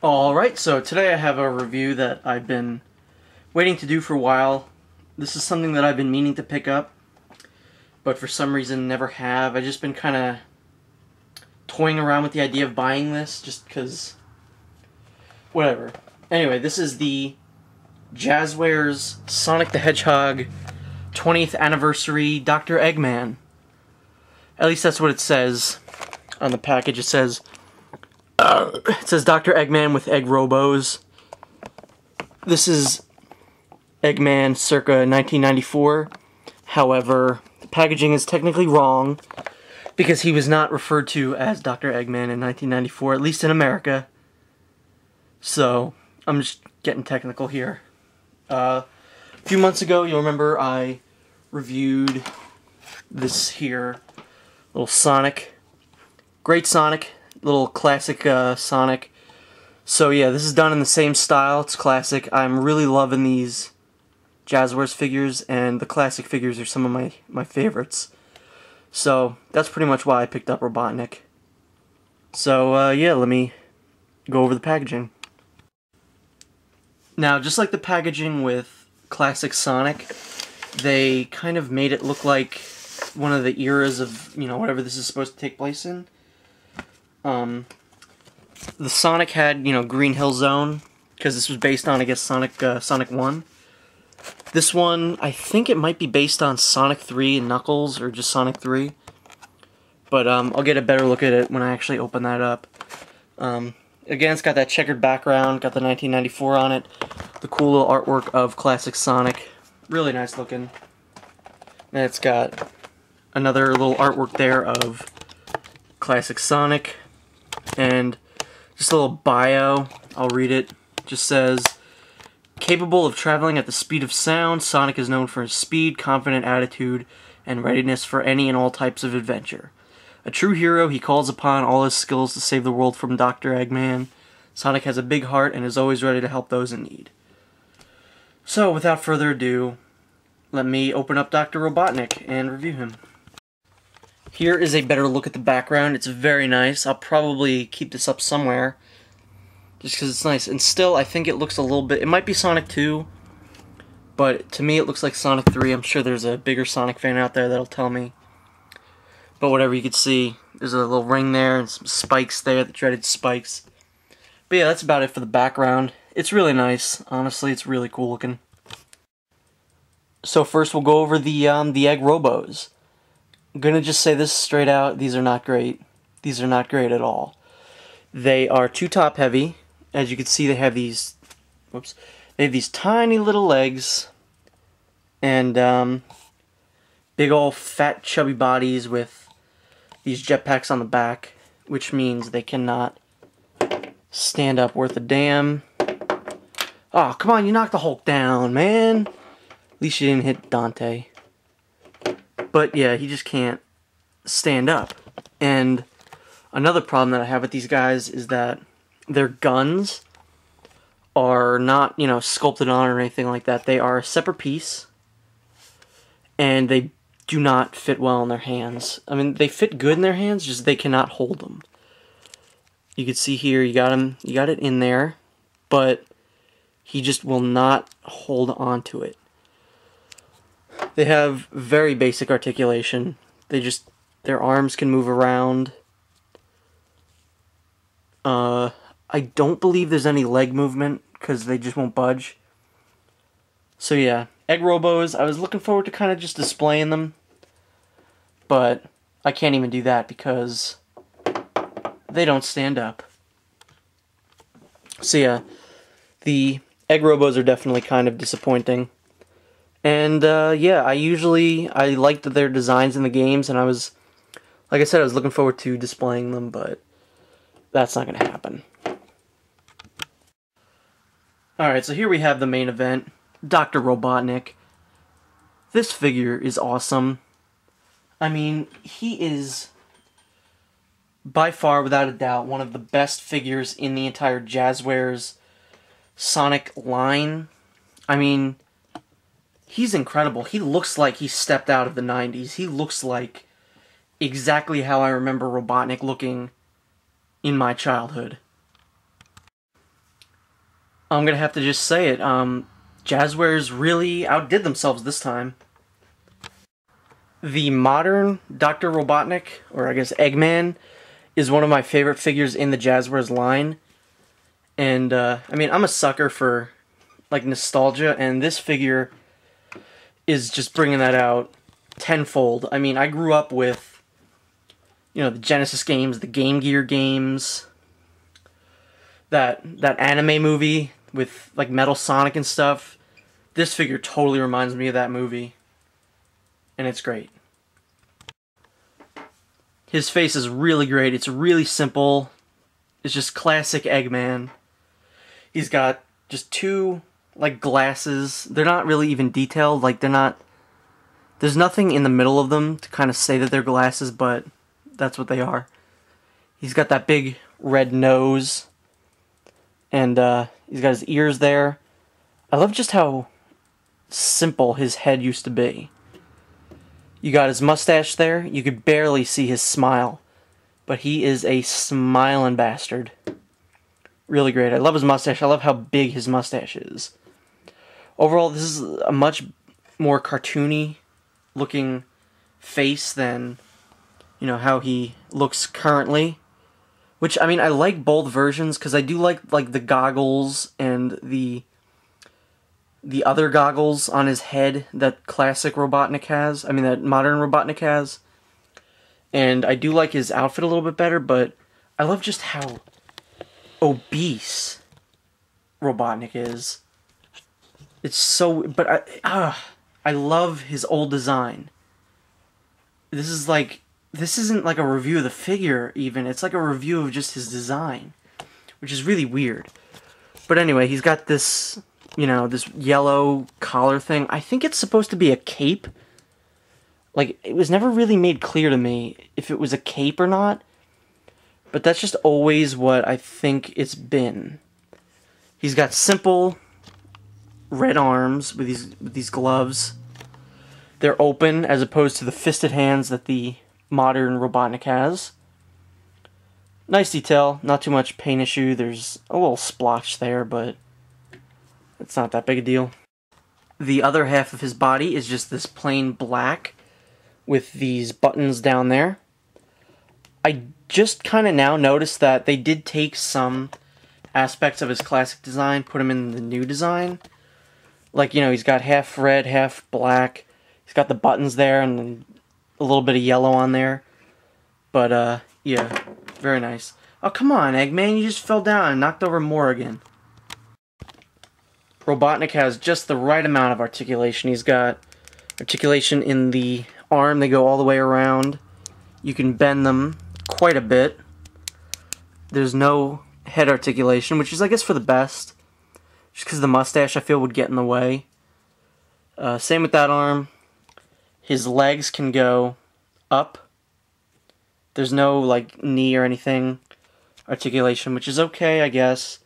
Alright, so today I have a review that I've been waiting to do for a while. This is something that I've been meaning to pick up, but for some reason never have. I've just been kind of toying around with the idea of buying this, just because, whatever. Anyway, this is the Jazwares Sonic the Hedgehog 20th Anniversary Dr. Eggman. At least that's what it says on the package. It says Dr. Eggman with Egg Robos. This is Eggman circa 1994. However, the packaging is technically wrong because he was not referred to as Dr. Eggman in 1994, at least in America. So, I'm just getting technical here. A few months ago, you'll remember I reviewed this here little Sonic. Great Sonic. Little classic Sonic. So yeah, this is done in the same style. It's classic. I'm really loving these Jazwares figures, and the classic figures are some of my favorites. So that's pretty much why I picked up Robotnik. So yeah, let me go over the packaging. Now, just like the packaging with classic Sonic, they kind of made it look like one of the eras of, you know, whatever this is supposed to take place in. The Sonic had, you know, Green Hill Zone, because this was based on, I guess, Sonic 1. This one, I think it might be based on Sonic 3 and Knuckles, or just Sonic 3. But, I'll get a better look at it when I actually open that up. Again, it's got that checkered background, got the 1994 on it, the cool little artwork of classic Sonic. Really nice looking. And it's got another little artwork there of classic Sonic. And just a little bio, I'll read it. It just says, capable of traveling at the speed of sound, Sonic is known for his speed, confident attitude, and readiness for any and all types of adventure. A true hero, he calls upon all his skills to save the world from Dr. Eggman. Sonic has a big heart and is always ready to help those in need. So, without further ado, let me open up Dr. Robotnik and review him. Here is a better look at the background. It's very nice. I'll probably keep this up somewhere, just because it's nice. And still, I think it looks a little bit... It might be Sonic 2, but to me it looks like Sonic 3. I'm sure there's a bigger Sonic fan out there that'll tell me. But whatever, you can see, there's a little ring there and some spikes there, the dreaded spikes. But yeah, that's about it for the background. It's really nice. Honestly, it's really cool looking. So first we'll go over the Egg Robos. I'm gonna just say this straight out, these are not great. These are not great at all. They are too top heavy. As you can see, they have these, whoops, they have these tiny little legs, and big old fat chubby bodies with these jetpacks on the back, which means they cannot stand up worth a damn. Oh, come on, you knocked the Hulk down, man. At least you didn't hit Dante. But yeah, he just can't stand up. And another problem that I have with these guys is that their guns are not, you know, sculpted on or anything like that. They are a separate piece, and they do not fit well in their hands. I mean, they fit good in their hands, just they cannot hold them. You can see here, you got him, you got it in there, but he just will not hold on to it. They have very basic articulation. Their arms can move around. I don't believe there's any leg movement, because they just won't budge. So yeah, Egg Robos, I was looking forward to kind of just displaying them, but I can't even do that because they don't stand up. So yeah, the Egg Robos are definitely kind of disappointing. And yeah, I liked their designs in the games, and like I said, I was looking forward to displaying them, but that's not going to happen. Alright, so here we have the main event, Dr. Robotnik. This figure is awesome. I mean, he is, by far, without a doubt, one of the best figures in the entire Jazwares Sonic line. I mean, he's incredible. He looks like he stepped out of the 90s. He looks like exactly how I remember Robotnik looking in my childhood. I'm gonna have to just say it. Jazwares really outdid themselves this time. The modern Dr. Robotnik, or I guess Eggman, is one of my favorite figures in the Jazwares line. And, I mean, I'm a sucker for, like, nostalgia, and this figure is just bringing that out tenfold. I mean, I grew up with, you know, the Genesis games, the Game Gear games, that anime movie with, like, Metal Sonic and stuff. This figure totally reminds me of that movie, and it's great. His face is really great. It's really simple. It's just classic Eggman. He's got just two, like, glasses. They're not really even detailed. Like, they're not... There's nothing in the middle of them to kind of say that they're glasses, but that's what they are. He's got that big red nose. And, he's got his ears there. I love just how simple his head used to be. You got his mustache there. You could barely see his smile. But he is a smiling bastard. Really great. I love his mustache. I love how big his mustache is. Overall, this is a much more cartoony looking face than, you know, how he looks currently. Which, I mean, I like both versions because I do like the goggles and the other goggles on his head that classic Robotnik has. I mean, that modern Robotnik has. And I do like his outfit a little bit better, but I love just how obese Robotnik is. It's so... But I love his old design. This is like... This isn't like a review of the figure, even. It's like a review of just his design. Which is really weird. But anyway, he's got this... You know, this yellow collar thing. I think it's supposed to be a cape. Like, it was never really made clear to me if it was a cape or not. But that's just always what I think it's been. He's got simple red arms with these gloves. They're open as opposed to the fisted hands that the modern Robotnik has. Nice detail. Not too much paint issue. There's a little splotch there, but... It's not that big a deal. The other half of his body is just this plain black with these buttons down there. I just kind of now noticed that they did take some aspects of his classic design, put them in the new design. Like, you know, he's got half red, half black. He's got the buttons there and then a little bit of yellow on there. But, yeah, very nice. Oh, come on, Eggman, you just fell down and knocked over Morrigan. Robotnik has just the right amount of articulation. He's got articulation in the arm. They go all the way around. You can bend them quite a bit. There's no head articulation, which is, I guess, for the best. Just because the mustache, I feel, would get in the way. Same with that arm. His legs can go up. There's no, like, knee or anything articulation, which is okay, I guess.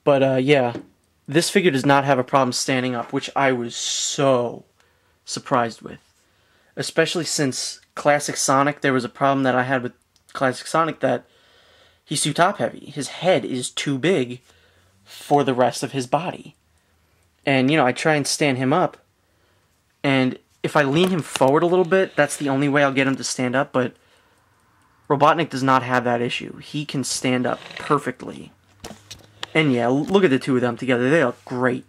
But, yeah. This figure does not have a problem standing up, which I was so surprised with. Especially since Classic Sonic, there was a problem that I had with Classic Sonic that he's too top-heavy. His head is too big for the rest of his body. And, you know, I try and stand him up, and if I lean him forward a little bit, that's the only way I'll get him to stand up, but Robotnik does not have that issue. He can stand up perfectly. And yeah, look at the two of them together. They look great.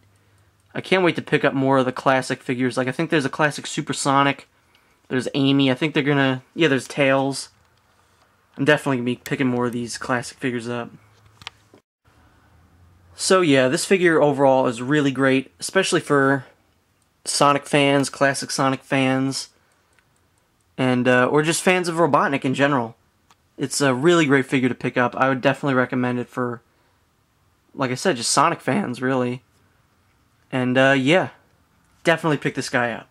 I can't wait to pick up more of the classic figures. Like, I think there's a classic Supersonic. There's Amy. I think they're gonna... Yeah, there's Tails. I'm definitely gonna be picking more of these classic figures up. So yeah, this figure overall is really great. Especially for Sonic fans, classic Sonic fans. And, or just fans of Robotnik in general. It's a really great figure to pick up. I would definitely recommend it for... Like I said, just Sonic fans, really. And, yeah. Definitely pick this guy up.